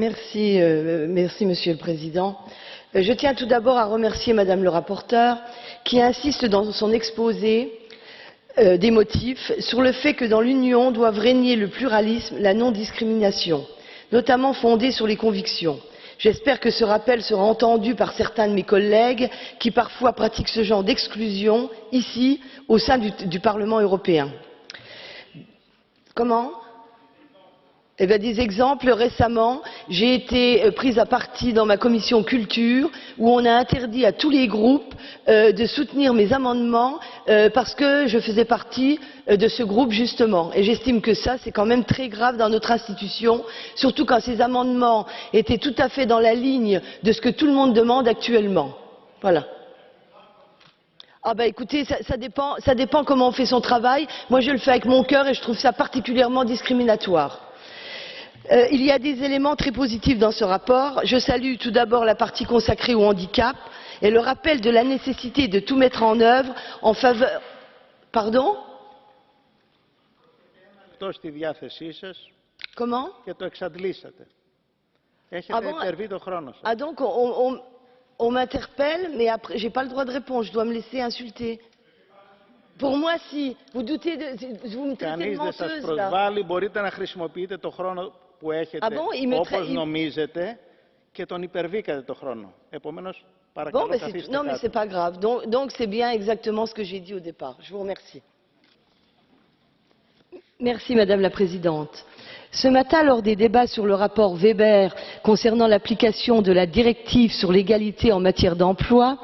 Merci, Monsieur le Président. Je tiens tout d'abord à remercier Madame le rapporteur qui insiste dans son exposé des motifs sur le fait que dans l'Union doivent régner le pluralisme, la non-discrimination, notamment fondée sur les convictions. J'espère que ce rappel sera entendu par certains de mes collègues qui parfois pratiquent ce genre d'exclusion ici au sein du Parlement européen. Comment ? Eh bien, des exemples, récemment, j'ai été prise à partie dans ma commission culture où on a interdit à tous les groupes de soutenir mes amendements parce que je faisais partie de ce groupe justement. Et j'estime que ça, c'est quand même très grave dans notre institution, surtout quand ces amendements étaient tout à fait dans la ligne de ce que tout le monde demande actuellement. Voilà. Ah bah écoutez, ça dépend comment on fait son travail. Moi, je le fais avec mon cœur et je trouve ça particulièrement discriminatoire. Il y a des éléments très positifs dans ce rapport. Je salue tout d'abord la partie consacrée au handicap et le rappel de la nécessité de tout mettre en œuvre en faveur... Pardon ? Comment ? Ah bon ? Ah donc on m'interpelle, mais après j'ai pas le droit de répondre, je dois me laisser insulter. Pour moi, si vous doutez vous me traitez de menteuse là. Ah bon, νομίζετε και τον υπερβήκατε το χρόνο. Επομένως, παρακαλώ, καθίστε non, mais c'est pas grave. Donc c'est bien exactement ce que j'ai dit au départ. Je vous remercie. Merci Madame la Présidente. Ce matin, lors des débats sur le rapport Weber concernant l'application de la directive sur l'égalité en matière d'emploi,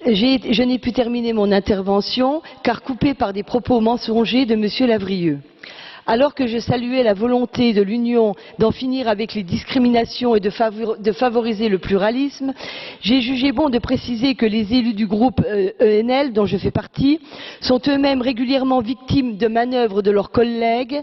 je n'ai pu terminer mon intervention car coupée par des propos mensongers de Monsieur Lavrieux. Alors que je saluais la volonté de l'Union d'en finir avec les discriminations et de favoriser le pluralisme, j'ai jugé bon de préciser que les élus du groupe ENL, dont je fais partie, sont eux-mêmes régulièrement victimes de manœuvres de leurs collègues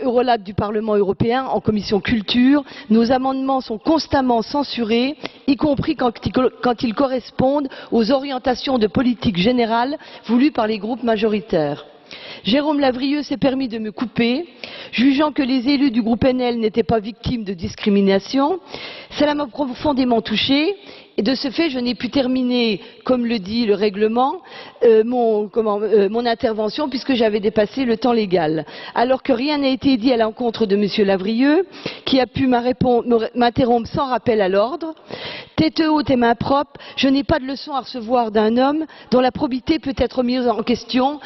Eurolat du Parlement européen en commission culture. Nos amendements sont constamment censurés, y compris quand ils correspondent aux orientations de politique générale voulues par les groupes majoritaires. Jérôme Lavrieux s'est permis de me couper, jugeant que les élus du groupe NL n'étaient pas victimes de discrimination. Cela m'a profondément touchée et de ce fait, je n'ai pu terminer, comme le dit le règlement, mon intervention puisque j'avais dépassé le temps légal. Alors que rien n'a été dit à l'encontre de M. Lavrieux, qui a pu m'interrompre sans rappel à l'ordre. Tête haute et main propre, je n'ai pas de leçon à recevoir d'un homme dont la probité peut être mise en question,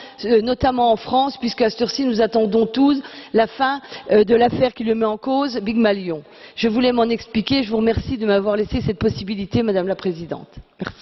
notamment en France, puisqu'à cette heure-ci, nous attendons tous la fin de l'affaire qui le met en cause, Big Malion. Je voulais m'en expliquer, je vous remercie de m'avoir laissé cette possibilité, Madame la Présidente. Merci.